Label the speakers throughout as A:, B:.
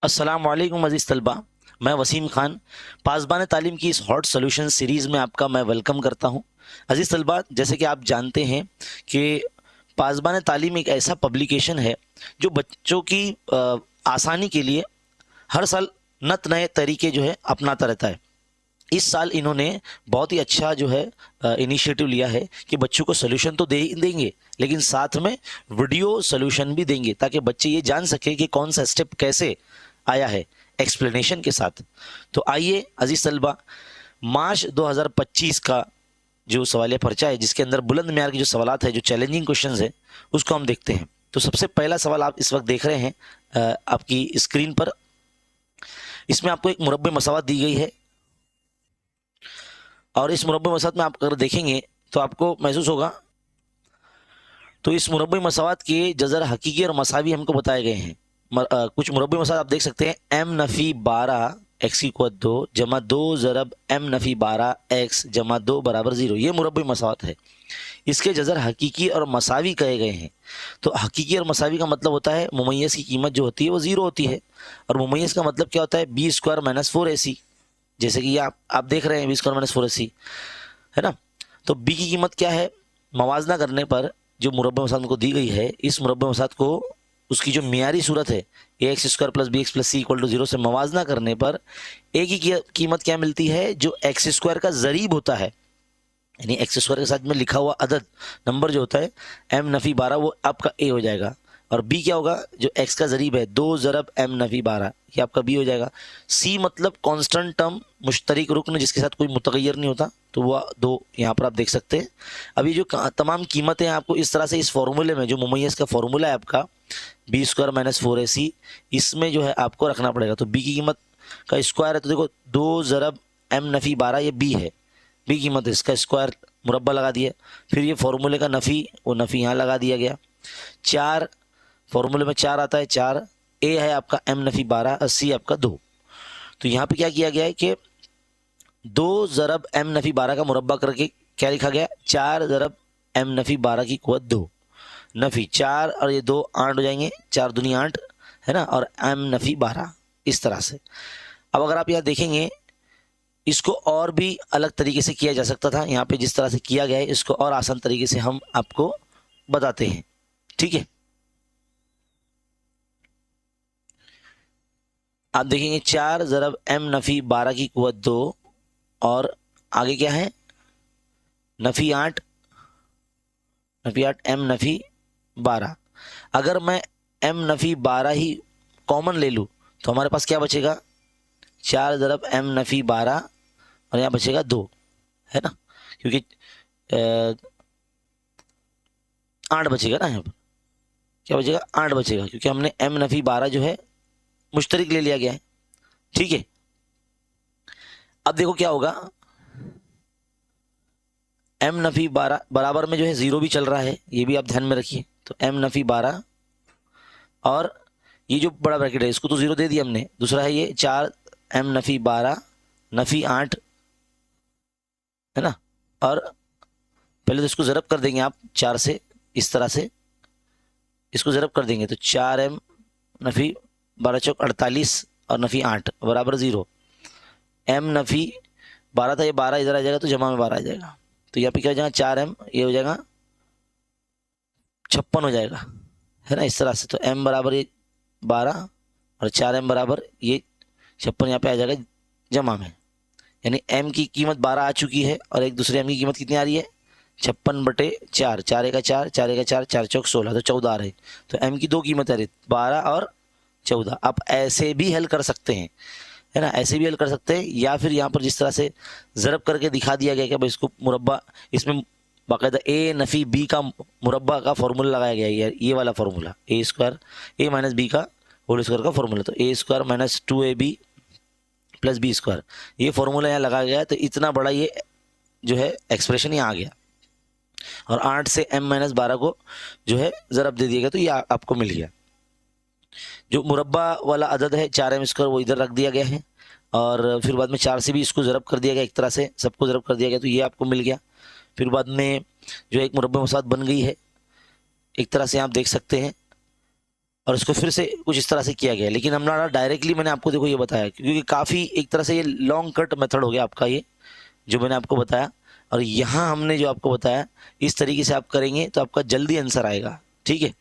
A: अस्सलाम वालेकुम अज़ीज़ तलबा। मैं वसीम ख़ान पासबान तालीम की इस हॉट सॉल्यूशन सीरीज़ में आपका मैं वेलकम करता हूं। अज़ीज़ तलबा, जैसे कि आप जानते हैं कि पासबान तालीम एक ऐसा पब्लिकेशन है जो बच्चों की आसानी के लिए हर साल नत नए तरीके जो है अपनाता रहता है। इस साल इन्होंने बहुत ही अच्छा जो है इनिशिएटिव लिया है कि बच्चों को सोल्यूशन तो दे ही देंगे, लेकिन साथ में वीडियो सोल्यूशन भी देंगे ताकि बच्चे ये जान सके कि कौन सा स्टेप कैसे आया है एक्सप्लेनेशन के साथ। तो आइए अजीज तलबा, मार्च 2025 का जो सवालिया पर्चा है जिसके अंदर बुलंद म्यार के जो सवालात है, जो चैलेंजिंग क्वेश्चंस है, उसको हम देखते हैं। तो सबसे पहला सवाल आप इस वक्त देख रहे हैं आपकी स्क्रीन पर। इसमें आपको एक मुरब्बे मसावत दी गई है और इस मुरब्बे मसावत में आप अगर देखेंगे तो आपको महसूस होगा, तो इस मुरब्बे मसावत के जज़र हकीकी और मसावी हमको बताए गए हैं। कुछ मुरब्बे मसावत आप देख सकते हैं, एम नफ़ी 12 एक्स की कुव्वत 2 जमा 2 ज़रब एम नफ़ी 12 एक्स जमा 2 बराबर 0। ये मुरब्बे मसावत है। इसके जज़र हकीकी और मसावी कहे गए हैं। तो हकीकी और मसावी का मतलब होता है मुमय्यज़ की कीमत जो होती है वो 0 होती है, और मुमय्यज़ का मतलब क्या होता है, बी स्क्वायर माइनस 4ac। जैसे कि ये आप देख रहे हैं बी स्क्वायर माइनस 4ac, है ना। तो बी की कीमत क्या है, मवाजना करने पर जो मुरब्बा मसात को दी गई है, इस मुरब्बा मसात को उसकी जो मियारी सूरत है A X square plus B X plus C equal to 0 से मवाजना करने पर ए की कीमत क्या मिलती है, जो एक्स स्क्वायर का जरीब होता है, यानी एक्स स्क्वायर के साथ में लिखा हुआ अदद नंबर जो होता है एम नफ़ी 12, वो आपका ए हो जाएगा। और बी क्या होगा, जो एक्स का जरीब है 2 ज़रब एम नफ़ी 12, ये आपका बी हो जाएगा। सी मतलब कांस्टेंट टर्म, मुश्तरिक रुकन जिसके साथ कोई मुतगैर नहीं होता, तो वह 2 यहाँ पर आप देख सकते हैं। अब ये जो तमाम कीमतें हैं आपको इस तरह से इस फॉर्मूले में, जो मुमय्यज़ का फॉर्मूला है आपका बी स्क्वायर माइनस 4ac, इसमें जो है आपको रखना पड़ेगा। तो बी की कीमत का स्क्वायर है, तो देखो 2 ज़रब एम नफ़ी 12 ये बी है, बी कीमत है, इसका स्क्वायर मुरब्बा लगा दिया। फिर ये फॉर्मूले का नफ़ी, वो नफ़ी यहाँ लगा दिया गया। 4 फॉर्मूले में 4 आता है, 4 ए है आपका एम नफ़ी 12 और सी आपका 2। तो यहाँ पे क्या किया गया है कि 2 ज़रब एम नफ़ी 12 का मुरब्बा करके क्या लिखा गया, 4 ज़रब एम नफ़ी 12 की कुव्वत 2, नफ़ी 4 और ये 2 8 हो जाएंगे, 4 दूनी 8, है ना, और एम नफ़ी 12 इस तरह से। अब अगर आप यहाँ देखेंगे, इसको और भी अलग तरीके से किया जा सकता था। यहाँ पे जिस तरह से किया गया है इसको और आसान तरीके से हम आपको बताते हैं, ठीक है। आप देखेंगे 4 ज़रब एम नफ़ी 12 की कुव्वत 2, और आगे क्या है, नफ़ी 8, नफ़ी 8 एम नफ़ी 12। अगर मैं एम नफ़ी 12 ही कॉमन ले लूँ तो हमारे पास क्या बचेगा, 4 ज़रब एम नफ़ी 12 और यहाँ बचेगा 2, है ना, क्योंकि 8 बचेगा ना, यहाँ पर क्या बचेगा, 8 बचेगा, क्योंकि हमने एम नफ़ी 12 जो है मुश्तरिक ले लिया गया है, ठीक है। अब देखो क्या होगा, एम नफ़ी 12 बराबर में जो है 0 भी चल रहा है, ये भी आप ध्यान में रखिए। तो एम नफ़ी 12 और ये जो बड़ा ब्रैकेट है इसको तो 0 दे दिया हमने, दूसरा है ये 4 एम नफ़ी 12 नफ़ी 8, है ना। और पहले तो इसको ज़रब कर देंगे आप 4 से, इस तरह से इसको ज़रब कर देंगे तो 4 एम नफ़ी 12 चौक 48 और नफ़ी 8 बराबर 0। एम नफ़ी 12 था, ये 12 इधर आ जाएगा तो जमा में 12 आ जाएगा, तो यहाँ पे क्या हो जाएगा, 4 एम, ये हो जाएगा 56 हो जाएगा, है ना, इस तरह से। तो एम बराबर ये 12 और 4 एम बराबर ये 56 यहाँ पे आ जाएगा जमा में, यानी एम की कीमत 12 आ चुकी है और एक दूसरे एम की कीमत कितनी आ रही है, 56/4, 4 का 4, 4 का 4, 4 चौक 16, तो 14 आ रही। तो एम की 2 कीमत आ रही, 12 और 14। आप ऐसे भी हल कर सकते हैं, है ना, ऐसे भी हल कर सकते हैं, या फिर यहाँ पर जिस तरह से ज़रब करके दिखा दिया गया कि भाई इसको मुरब्बा, इसमें बाकायदा ए नफ़ी बी का मुरब्बा का फॉर्मूला लगाया गया है, ये वाला formula A square A minus B का होल स्क्वायर का फॉर्मूला। तो A square minus 2ab plus B square, ये फॉर्मूला यहाँ लगाया गया है, तो इतना बड़ा ये जो है एक्सप्रेशन यहाँ आ गया। और 8 से m माइनस 12 को जो है ज़रब दे दिया गया, तो ये आपको मिल गया। जो मुरब्बा वाला अदद है 4m स्क्वायर वो इधर रख दिया गया है, और फिर बाद में 4 से भी इसको ज़रब कर दिया गया, एक तरह से सबको ज़रब कर दिया गया, तो ये आपको मिल गया। फिर बाद में जो एक मुरब्बा मसात बन गई है, एक तरह से आप देख सकते हैं। और इसको फिर से कुछ इस तरह से किया गया, लेकिन हमारा डायरेक्टली मैंने आपको देखो ये बताया, क्योंकि काफ़ी एक तरह से ये लॉन्ग कट मेथड हो गया आपका ये जो मैंने आपको बताया। और यहाँ हमने जो आपको बताया इस तरीके से आप करेंगे तो आपका जल्दी आंसर आएगा। ठीक है,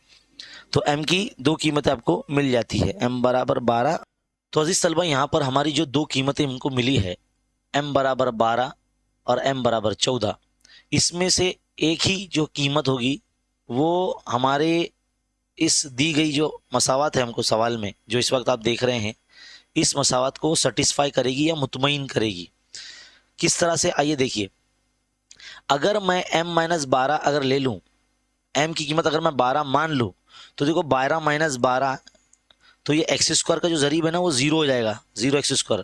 A: तो m की दो कीमतें आपको मिल जाती है, m बराबर 12। तो अजीज तलबा यहाँ पर हमारी जो दो कीमतें हमको मिली है m बराबर 12 और m बराबर 14, इसमें से एक ही जो कीमत होगी वो हमारे इस दी गई जो मसावत है हमको सवाल में जो इस वक्त आप देख रहे हैं, इस मसावत को सेटिस्फाई करेगी या मुतमईन करेगी। किस तरह से, आइए देखिए। अगर मैं m-12 अगर ले लूँ, m की कीमत अगर मैं 12 मान लूँ, तो देखो 12-12, तो ये एक्स स्क्वायर का जो जरीब है ना वो जीरो हो जाएगा, जीरो एक्स स्क्वायर।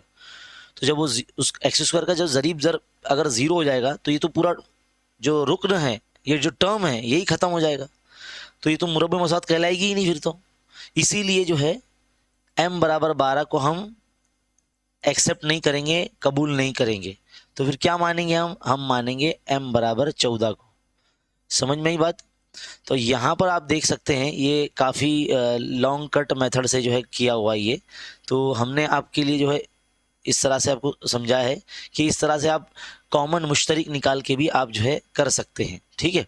A: तो जब वो उस एक्स स्क्वायर का जो जरीब अगर जीरो हो जाएगा तो ये तो पूरा जो रुकन है, ये जो टर्म है यही खत्म हो जाएगा, तो ये तो मुरब्बे मसावत कहलाएगी ही नहीं फिर तो। इसीलिए जो है m बराबर 12 को हम एक्सेप्ट नहीं करेंगे, कबूल नहीं करेंगे। तो फिर क्या मानेंगे हम मानेंगे m बराबर 14 को। समझ में आई बात? तो यहाँ पर आप देख सकते हैं ये काफ़ी लॉन्ग कट मेथड से जो है किया हुआ है ये। तो हमने आपके लिए जो है इस तरह से आपको समझा है कि इस तरह से आप कॉमन मुश्तरिक निकाल के भी आप जो है कर सकते हैं। ठीक है,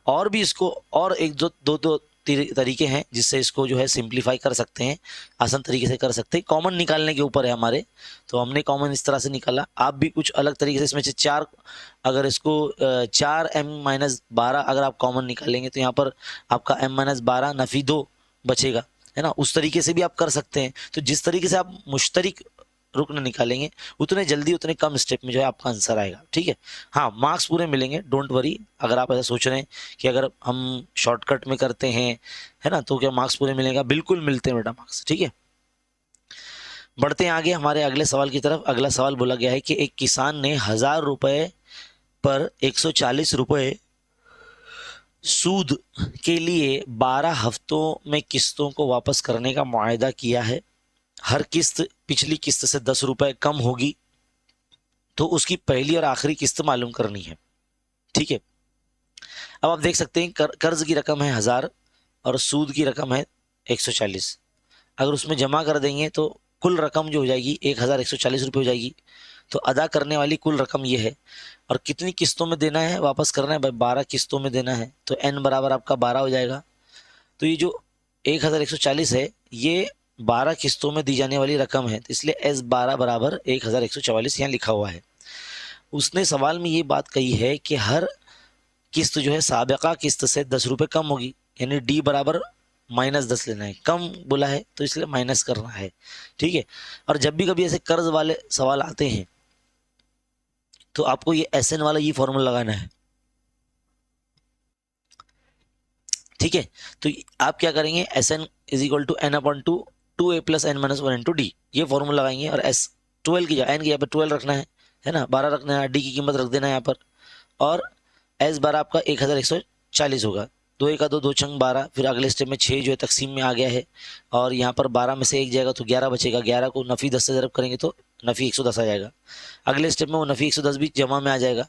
A: और भी इसको और एक दो तरीके हैं जिससे इसको जो है सिंप्लीफाई कर सकते हैं, आसान तरीके से कर सकते हैं। कॉमन निकालने के ऊपर है हमारे, तो हमने कॉमन इस तरह से निकाला। आप भी कुछ अलग तरीके से इसमें से चार, अगर इसको 4m-12 अगर आप कॉमन निकालेंगे तो यहाँ पर आपका m-12 नफी 2 बचेगा, है ना। उस तरीके से भी आप कर सकते हैं। तो जिस तरीके से आप मुश्तरिक रुकन निकालेंगे उतने जल्दी उतने कम स्टेप में जो है आपका आंसर आएगा। ठीक है, हाँ मार्क्स पूरे मिलेंगे, डोंट वरी। अगर आप ऐसा सोच रहे हैं कि अगर हम शॉर्टकट में करते हैं, है ना, तो क्या मार्क्स पूरे मिलेगा? बिल्कुल मिलते हैं बेटा मार्क्स। ठीक है, बढ़ते हैं आगे हमारे अगले सवाल की तरफ। अगला सवाल बोला गया है कि एक किसान ने 1000 रुपये पर 140 रुपये सूद के लिए 12 हफ्तों में किस्तों को वापस करने का मुआहदा किया है। हर किस्त पिछली किस्त से 10 रुपये कम होगी, तो उसकी पहली और आखिरी किस्त मालूम करनी है। ठीक है, अब आप देख सकते हैं कर्ज की रकम है 1000 और सूद की रकम है 140। अगर उसमें जमा कर देंगे तो कुल रकम जो हो जाएगी 1140 रुपये हो जाएगी। तो अदा करने वाली कुल रकम ये है, और कितनी किस्तों में देना है, वापस करना है भाई 12 किस्तों में देना है, तो n बराबर आपका 12 हो जाएगा। तो ये जो 1140 है ये 12 किस्तों में दी जाने वाली रकम है, तो इसलिए S12 बराबर 1144 यहाँ लिखा हुआ है। उसने सवाल में ये बात कही है कि हर किस्त जो है साबिका किस्त से 10 रुपये कम होगी, यानी D बराबर -10 लेना है। कम बोला है तो इसलिए माइनस करना है। ठीक है, और जब भी कभी ऐसे कर्ज वाले सवाल आते हैं तो आपको ये SN वाला ये फॉर्मूला लगाना है। ठीक है, तो आप क्या करेंगे, SN = n/2 2a + n - 1 × d, ये फॉर्मूला लगाएंगे। और n की जगह पर 12 रखना है ना, 12 रखना है, d की कीमत रख देना है यहाँ पर। और S बार आपका 1140 होगा, 2 1 2 2 छंग 12। फिर अगले स्टेप में 6 जो है तकसीम में आ गया है, और यहाँ पर 12 में से 1 जाएगा तो 11 बचेगा। 11 को नफ़ी 10 से ज़रब करेंगे तो नफ़ी 110 आ जाएगा। अगले स्टेप में वो नफ़ी 110 भी जमा में आ जाएगा,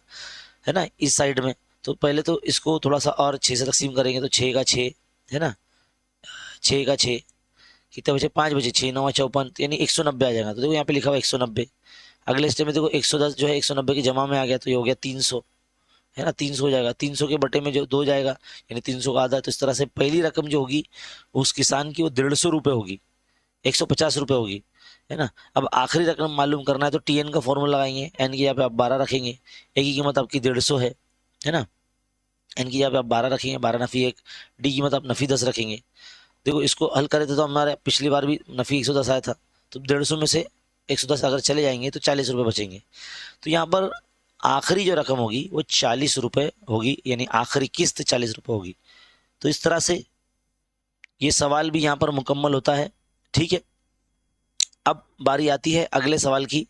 A: है ना, इस साइड में। तो पहले तो इसको थोड़ा सा और 6 से तकसीम करेंगे तो 6 का 6, है ना, 6 का 6 कितने बचे, 5 बचे, 6 9 54, यानी 190 आ जाएगा। तो देखो यहाँ पे लिखा हुआ 190। अगले स्टेप में देखो 110 जो है 190 की जमा में आ गया, तो ये हो गया 300, है ना, 300 हो जाएगा। 300 के बटे में जो 2 जाएगा यानी 300 का आधा। तो इस तरह से पहली रकम जो होगी उस किसान की वो 150 रुपये होगी, 150 रुपये होगी, है ना। अब आखिरी रकम मालूम करना है तो TN का फॉर्मूला लगाएंगे। n की यहाँ पे आप 12 रखेंगे, ए की कीमत आपकी 150 है ना। n की यहाँ पे आप 12 रखेंगे, 12 नफ़ी 1, डी की कीमत आप नफ़ी 10 रखेंगे। देखो इसको हल करे थे तो हमारे पिछली बार भी नफ़ी 110 आया था, तो 150 में से 110 अगर चले जाएंगे तो 40 रुपये बचेंगे। तो यहाँ पर आखिरी जो रकम होगी वो 40 रुपये होगी, यानी आखिरी किस्त 40 रुपये होगी। तो इस तरह से ये सवाल भी यहाँ पर मुकम्मल होता है। ठीक है, अब बारी आती है अगले सवाल की।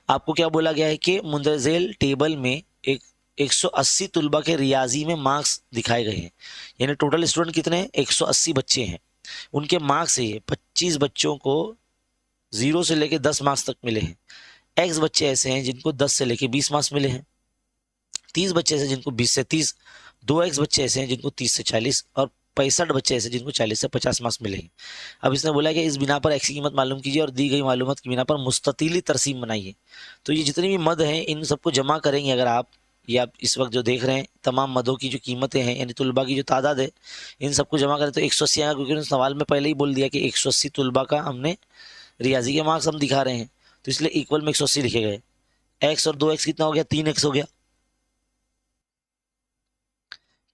A: आपको क्या बोला गया है कि मुंदरजेल टेबल में 180 तुलबा के रियाजी में मार्क्स दिखाए गए हैं, यानी टोटल स्टूडेंट कितने हैं, 180 बच्चे हैं। उनके मार्क्स ये 25 बच्चों को 0 से लेकर 10 मार्क्स तक मिले हैं। X बच्चे ऐसे हैं जिनको 10 से लेकर 20 मार्क्स मिले हैं, 30 बच्चे ऐसे जिनको 20 से 30, 2X बच्चे ऐसे हैं जिनको 30 से 40, और 65 बच्चे ऐसे जिनको 40 से 50 मार्क्स मिलेंगे। अब इसने बोला कि इस बिना पर एक्स की कीमत मालूम कीजिए और दी गई मालूमात की बिना पर मुस्ततीली तरसीम बनाइए। तो ये जितनी भी मद हैं इन सबको जमा करेंगे अगर आप, या आप इस वक्त जो देख रहे हैं तमाम मदों की जो कीमतें हैं यानी तुलबा की जो तादाद है, इन सबको जमा करें तो 180 आएगा, क्योंकि उन्होंने सवाल में पहले ही बोल दिया कि 180 तुलबा का हमने रियाजी के मार्क्स हम दिखा रहे हैं, तो इसलिए इक्वल में 180 लिखे गए। एक्स और 2x कितना हो गया, 3x हो गया।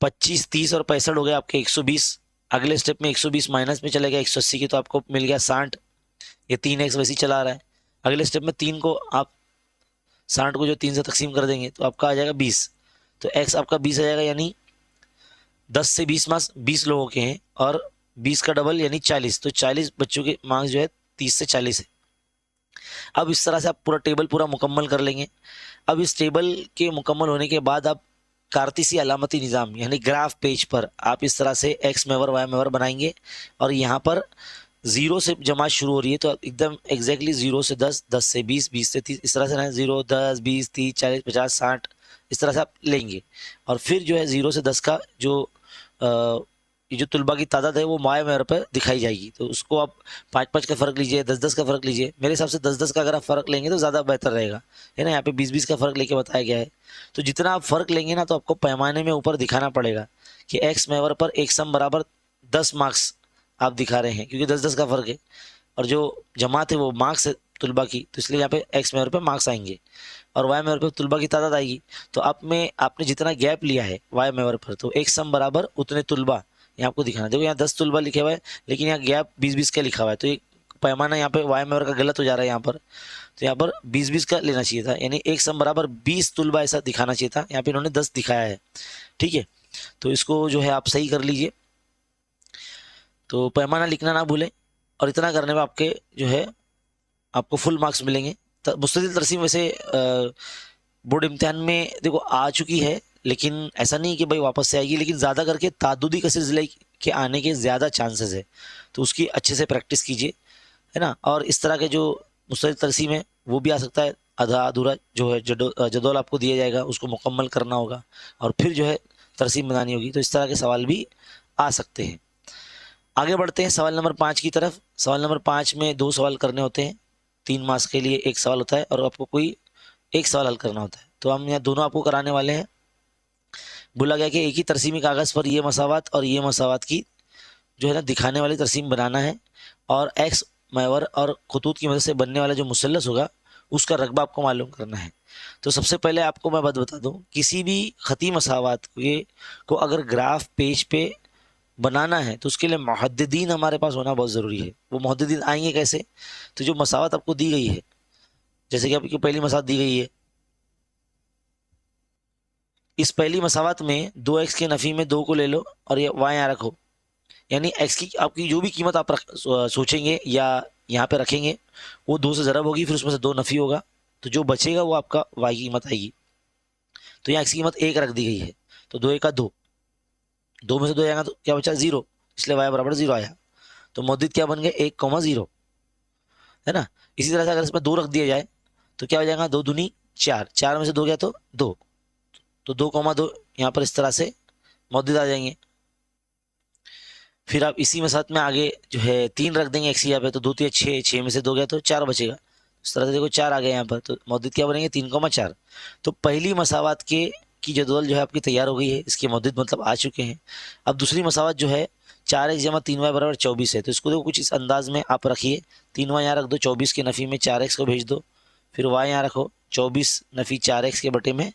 A: 25, 30 और 65 हो गया आपके 120। अगले स्टेप में 120 माइनस में चले गया 180 की, तो आपको मिल गया 60। ये 3x वैसे ही चला रहा है। अगले स्टेप में 3 को आप 60 को जो 3 से तकसीम कर देंगे तो आपका आ जाएगा 20। तो x आपका 20 आ जाएगा, यानी 10 से 20 मार्क्स 20 लोगों के हैं और 20 का डबल यानी 40, तो 40 बच्चों के मार्क्स जो है 30 से 40 है। अब इस तरह से आप पूरा टेबल पूरा मुकम्मल कर लेंगे। अब इस टेबल के मुकम्मल होने के बाद आप कारतीसी अलामती निज़ाम यानी ग्राफ पेज पर आप इस तरह से एक्स मेवर वाई मेवर बनाएंगे और यहाँ पर जीरो से जमा शुरू हो रही है तो एकदम एग्जैक्टली 0 से 10, 10 से 20, 20 से 30, इस तरह से ना 0, 10, 20, 30, 40, 50, 60 इस तरह से आप लेंगे। और फिर जो है 0 से 10 का ये जो तुलबा की तादाद है वो माए मेवर पर दिखाई जाएगी, तो उसको आप 5-5 का फ़र्क लीजिए, 10-10 का फ़र्क लीजिए। मेरे हिसाब से 10-10 का अगर आप फ़र्क लेंगे तो ज़्यादा बेहतर रहेगा, है ना। यहाँ पे 20-20 का फ़र्क लेके बताया गया है, तो जितना आप फ़र्क लेंगे ना तो आपको पैमाने में ऊपर दिखाना पड़ेगा कि एक्स मेवर पर एक सम बराबर 10 मार्क्स आप दिखा रहे हैं, क्योंकि 10-10 का फ़र्क है और जो जमात है वो मार्क्स है तुलबा की, तो इसलिए यहाँ पे एक्स मेवर पर मार्क्स आएंगे और वाई मेवर पर तुलबा की तादाद आएगी। तो आप में आपने जितना गैप लिया है वाई मेवर पर तो एक सम बराबर उतने तुलबा यहाँ आपको दिखाना। देखो यहाँ 10 तुलबा लिखे हुआ है लेकिन यहाँ गैप 20-20 का लिखा हुआ है, तो ये पैमाना यहाँ पे वाई मेवर का गलत हो जा रहा है यहाँ पर, तो यहाँ पर 20-20 का लेना चाहिए था, यानी एक सम बराबर 20 तुलबा ऐसा दिखाना चाहिए था, यहाँ पे इन्होंने 10 दिखाया है। ठीक है, तो इसको जो है आप सही कर लीजिए, तो पैमाना लिखना ना भूलें और इतना करने में आपके जो है आपको फुल मार्क्स मिलेंगे। मुस्ततिल तरसीम वैसे बोर्ड इम्तिहान में देखो आ चुकी है, लेकिन ऐसा नहीं कि भाई वापस से आएगी, लेकिन ज़्यादा करके तादुदी का सिलसिला के आने के ज़्यादा चांसेस है, तो उसकी अच्छे से प्रैक्टिस कीजिए, है ना। और इस तरह के जो मुस्ततिल तरसीम है वो भी आ सकता है, आधा अधूरा जो है जदौल आपको दिया जाएगा उसको मुकम्मल करना होगा और फिर जो है तरसीम बनानी होगी, तो इस तरह के सवाल भी आ सकते हैं। आगे बढ़ते हैं सवाल नंबर 5 की तरफ। सवाल नंबर 5 में 2 सवाल करने होते हैं, 3 मार्क्स के लिए 1 सवाल होता है और आपको कोई 1 सवाल हल करना होता है, तो हम यहाँ दोनों आपको कराने वाले हैं। बोला गया कि एक ही तरसीमी कागज़ पर ये मसावत और ये मसावत की जो है ना दिखाने वाली तरसीम बनाना है और एक्स मैवर और खतूत की मदद से बनने वाला जो मुसल्लस होगा उसका रकबा आपको मालूम करना है। तो सबसे पहले आपको मैं बात बता दूं, किसी भी खती मसावत को अगर ग्राफ पेज पे बनाना है तो उसके लिए मुहद्दिदीन हमारे पास होना बहुत ज़रूरी है। वो मुहद्दिदीन आएंगे कैसे, तो जो मसावत आपको दी गई है, जैसे कि आपकी पहली मसावत दी गई है, इस पहली मसावत में 2x के नफ़ी में 2 को ले लो और ये y यहाँ रखो, यानी x की आपकी जो भी कीमत आप सोचेंगे या यहाँ पे रखेंगे वो 2 से ज़रब होगी, फिर उसमें से 2 नफ़ी होगा, तो जो बचेगा वो आपका y की कीमत आएगी। तो यहाँ x की कीमत 1 रख दी गई है, तो 2 1 2, 2 में से 2 आएगा तो क्या बचा 0, इसलिए y बराबर 0 आया, तो मौजूद क्या बन गए 1,0, है ना। इसी तरह से अगर इसमें 2 रख दिया जाए तो क्या हो जाएगा 2 दूनी 4, 4 में से 2 गया तो 2, तो 2,2 यहाँ पर इस तरह से मौजूद आ जाएंगे। फिर आप इसी में साथ में आगे जो है 3 रख देंगे एक्स यहाँ पे, तो 2 3 6, 6 में से 2 गया तो 4 बचेगा, इस तरह से देखो 4 आ गए यहाँ पर, तो मौजूद क्या बनेंगे 3,4। तो पहली मसावत की जदवल जो है आपकी तैयार हो गई है, इसके मौजूद मतलब आ चुके हैं। अब दूसरी मसावत जो है 4x जमा 3y बराबर 24 है, तो इसको देखो कुछ इस अंदाज में आप रखिए, 3y यहाँ रख दो, 24 के नफ़ी में 4x को भेज दो, फिर y यहाँ रखो, 24 नफ़ी 4x के बटे में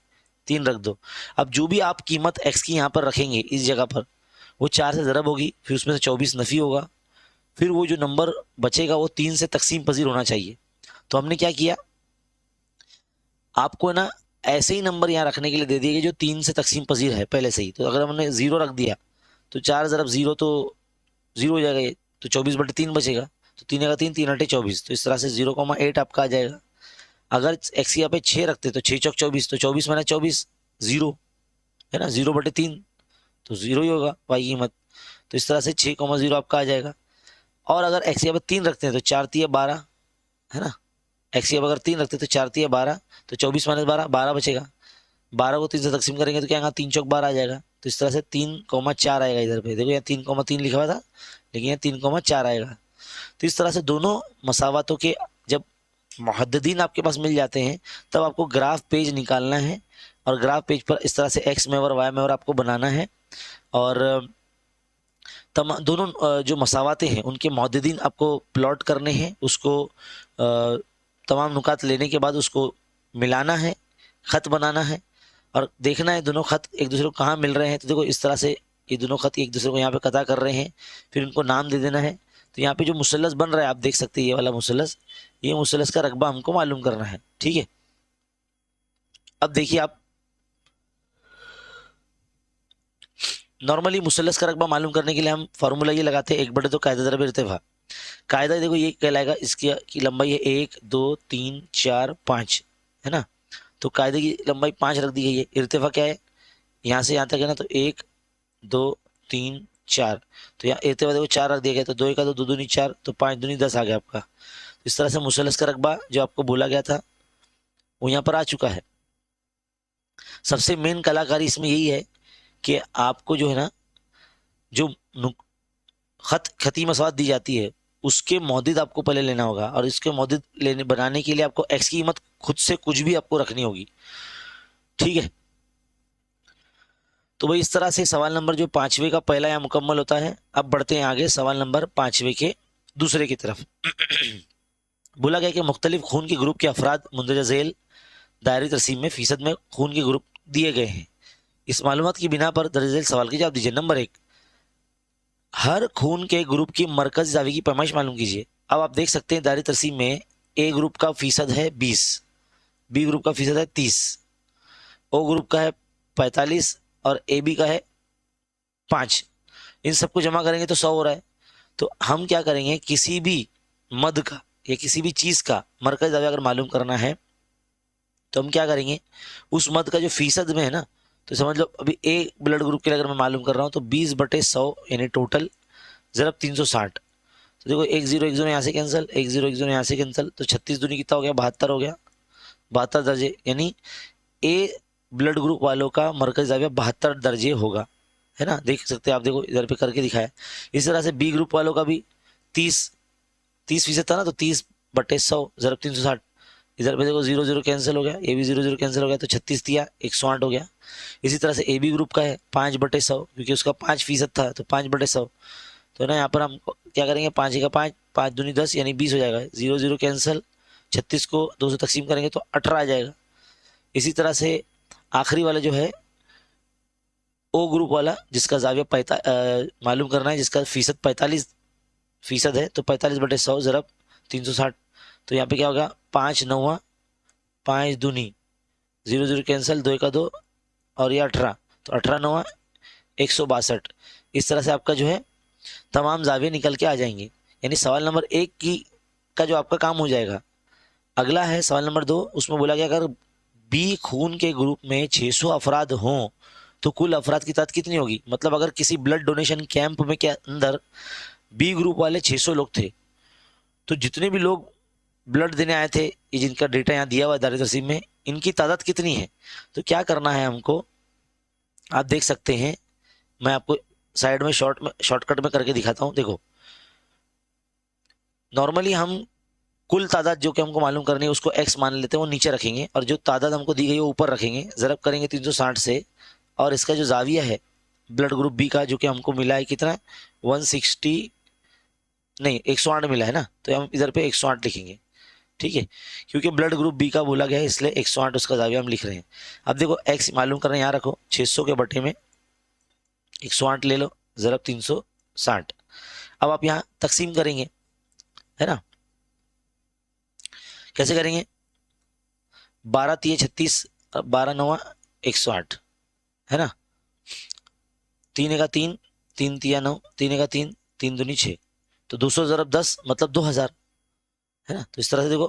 A: 3 रख दो। अब जो भी आप कीमत x की यहाँ पर रखेंगे इस जगह पर वो 4 से ज़रब होगी, फिर उसमें से 24 नफ़ी होगा, फिर वो जो नंबर बचेगा वो 3 से तकसीम पजीर होना चाहिए। तो हमने क्या किया, आपको ना ऐसे ही नंबर यहाँ रखने के लिए दे दिए कि जो 3 से तकसीम पजीर है पहले से ही। तो अगर हमने 0 रख दिया तो 4 ज़रब 0 तो 0 हो जाएगा ये, तो 24 बटे 3 बचेगा, तो 3 का 3, 3 अटे 24, तो इस तरह से 0,8 आपका आ जाएगा। अगर एक्स यहाँ पे 6 रखते तो 6 चौक 24, तो 24 मैंने 24 0, है ना, 0 बटे 3 तो 0 ही होगा वाई की कीमत, तो इस तरह से 6,0 आपका आ जाएगा। और अगर एक्स यहाँ पे 3 रखते हैं तो 4 3 12, है ना, एक्स यहाँ अगर 3 रखते हैं तो 4 3 12, तो 24 माइनस 12 12 बचेगा, 12 को 3 से तकसीम करेंगे तो क्या आएगा 3 चौक 12 आ जाएगा, तो इस तरह से 3,4 आएगा इधर पे। देखो यहाँ 3,3 लिखा हुआ था, लेकिन यहाँ 3,4 आएगा। तो इस तरह से दोनों मसावतों के जब मुहद्दिदीन आपके पास मिल जाते हैं तब आपको ग्राफ पेज निकालना है, और ग्राफ पेज पर इस तरह से एक्स मेवर वाई मेवर आपको बनाना है, और दोनों जो मसावतें हैं उनके मुहद्दिदीन आपको प्लॉट करने हैं, उसको तमाम नुकात लेने के बाद उसको मिलाना है, ख़त बनाना है, और देखना है दोनों ख़त एक दूसरे को कहाँ मिल रहे हैं। तो देखो इस तरह से ये दोनों ख़त एक दूसरे को यहाँ पे कता कर रहे हैं, फिर इनको नाम दे देना है। तो यहाँ पे जो मुसल्लस बन रहा है आप देख सकते हैं, ये वाला मुसल्लस, ये मुसल्लस का रकबा हमको मालूम करना है। ठीक है, अब देखिए आप नॉर्मली मुसल्लस का रकबा मालूम करने के लिए हम फार्मूला ये लगाते हैं 1/2 कायदा दरब इर्तिफा। कायदा देखो ये कहलाएगा, इसकी की लंबाई है 1 2 3 4 5 है ना। तो कायदे की लंबाई 5 रख दी गई है। इर्तिफा क्या है, यहाँ से यहाँ तक है ना, तो 1 2 3 4, तो यहाँ इर्तिफा देखो 4 रख दिया गया, तो 2 1 2 2 दूनी 4, तो 5 दूनी 10 आ गया आपका। इस तरह से मुसल्लस का रकबा जो आपको बोला गया था वो यहाँ पर आ चुका है। सबसे मेन कलाकारी इसमें यही है कि आपको जो है ना, जो खती मसवाद दी जाती है उसके मौदिद आपको पहले लेना होगा, और इसके मौदिद लेने बनाने के लिए आपको एक्स की कीमत खुद से कुछ भी आपको रखनी होगी। ठीक है, तो भाई इस तरह से सवाल नंबर जो 5वें का पहला यहाँ मुकम्मल होता है। अब बढ़ते हैं आगे सवाल नंबर 5वें के दूसरे की तरफ। बोला गया कि मुख्तलिफ खून के ग्रुप के अफराद मुंदरजा झेल दायरी तरसीम में फीसद में खून के ग्रुप दिए गए हैं। इस मालूमात की बिना पर दर्ज झेल सवाल के जवाब दीजिए। नंबर 1, हर खून के ग्रुप की मरकज जावी की पैमाइश मालूम कीजिए। अब आप देख सकते हैं दायरी तरसीम में ए ग्रुप का फीसद है 20, बी ग्रुप का फीसद है 30, ओ ग्रुप का है 45 और ए बी का है 5। इन सबको जमा करेंगे तो 100 हो रहा है। तो हम क्या करेंगे, किसी भी मद का या किसी भी चीज़ का मरकज जावी अगर मालूम करना है तो हम क्या करेंगे, उस मद का जो फीसद में है ना, तो समझ लो अभी ए ब्लड ग्रुप के लिए अगर मैं मालूम कर रहा हूँ तो 20/100 यानी टोटल ज़रब 360। तो देखो 1 0 यहाँ से कैंसिल, 1 0 यहाँ से कैंसिल, तो 36 दूनी कितना हो गया, 72 हो गया। 72 दर्जे, यानी ए ब्लड ग्रुप वालों का मरकज जाविया 72 दर्जे होगा, है ना। देख सकते हैं आप, देखो इधर पे करके दिखाया। इस तरह से बी ग्रुप वालों का भी 30% था ना, तो 30/100 ज़रब 360। इधर पे देखो 0 0 कैंसिल हो गया, ये भी 0 0 कैंसिल हो गया, तो 36 दिया 108 हो गया। इसी तरह से ए बी ग्रुप का है 5/100, क्योंकि उसका 5% था तो 5/100। तो ना यहाँ पर हम क्या करेंगे, 5 का 5, 5 दूनी 10 यानी 20 हो जाएगा। 0 0 कैंसिल, 36 को 2 से तकसीम करेंगे तो 18 आ जाएगा। इसी तरह से आखिरी वाला जो है ओ ग्रुप वाला, जिसका जाविया मालूम करना है, जिसका फीसद 45% है, तो 45/100 ज़रब 360। तो यहाँ पे क्या होगा, 5 9 5 दूनी 0 0 कैंसिल, 2 1 2 और ये 18, तो 18 9 162। इस तरह से आपका जो है तमाम जाविये निकल के आ जाएंगे। यानी सवाल नंबर 1 की का जो आपका काम हो जाएगा। अगला है सवाल नंबर 2, उसमें बोला गया अगर बी खून के ग्रुप में 600 अफराद हों तो कुल अफराद की तादाद कितनी होगी। मतलब अगर किसी ब्लड डोनेशन कैंप में के अंदर बी ग्रुप वाले 600 लोग थे, तो जितने भी लोग ब्लड देने आए थे, ये जिनका डेटा यहाँ दिया हुआ है दायरे तरसीम में, इनकी तादाद कितनी है। तो क्या करना है हमको, आप देख सकते हैं, मैं आपको साइड में शॉर्टकट में करके दिखाता हूँ। देखो नॉर्मली हम कुल तादाद जो कि हमको मालूम करनी है उसको x मान लेते हैं, वो नीचे रखेंगे, और जो तादाद हमको दी गई है वो ऊपर रखेंगे। ज़रब करेंगे 360 से, और इसका जो जाविया है ब्लड ग्रुप बी का जो कि हमको मिला है कितना, 160 नहीं 108 मिला है ना, तो हम इधर पे 108 लिखेंगे। ठीक है, क्योंकि ब्लड ग्रुप बी का बोला गया है इसलिए 108 उसका जाविया हम लिख रहे हैं। अब देखो x मालूम करना है, यहाँ रखो 600 के बटे में 108 ले लो ज़रब 360। अब आप यहाँ तकसीम करेंगे, है ना। कैसे करेंगे, 12 3 36, 12 9 108, है ना। 3 1 3, 3 3 9, 3 1 3, 3 दूनी 6, तो 200 ज़रब 10 मतलब 2000, है ना। तो इस तरह से देखो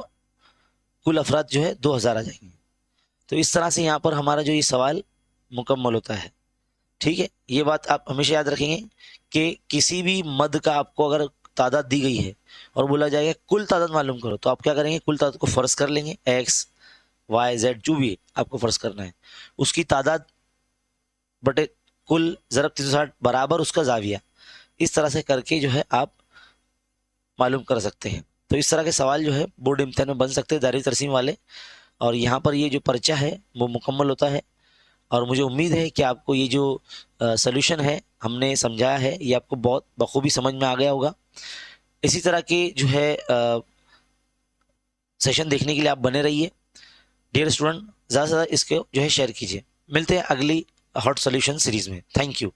A: कुल अफराद जो है 2000 आ जाएंगे। तो इस तरह से यहाँ पर हमारा जो ये सवाल मुकम्मल होता है। ठीक है, ये बात आप हमेशा याद रखेंगे कि किसी भी मद का आपको अगर तादाद दी गई है और बोला जाएगा कुल तादाद मालूम करो, तो आप क्या करेंगे, कुल तादाद को फ़र्ज कर लेंगे, एक्स वाई जेड जो भी आपको फ़र्ज करना है उसकी तादाद बटे कुल ज़रब 360 बराबर उसका जाविया, इस तरह से करके जो है आप मालूम कर सकते हैं। तो इस तरह के सवाल जो है बोर्ड इम्तिहान में बन सकते हैं दायरे तरसीम वाले। और यहाँ पर ये जो पर्चा है वो मुकम्मल होता है, और मुझे उम्मीद है कि आपको ये जो सॉल्यूशन है हमने समझाया है ये आपको बहुत बखूबी समझ में आ गया होगा। इसी तरह के जो है सेशन देखने के लिए आप बने रहिए। डियर स्टूडेंट, ज़्यादा से ज़्यादा इसको जो है शेयर कीजिए। मिलते हैं अगली हॉट सॉल्यूशन सीरीज़ में। Thank you.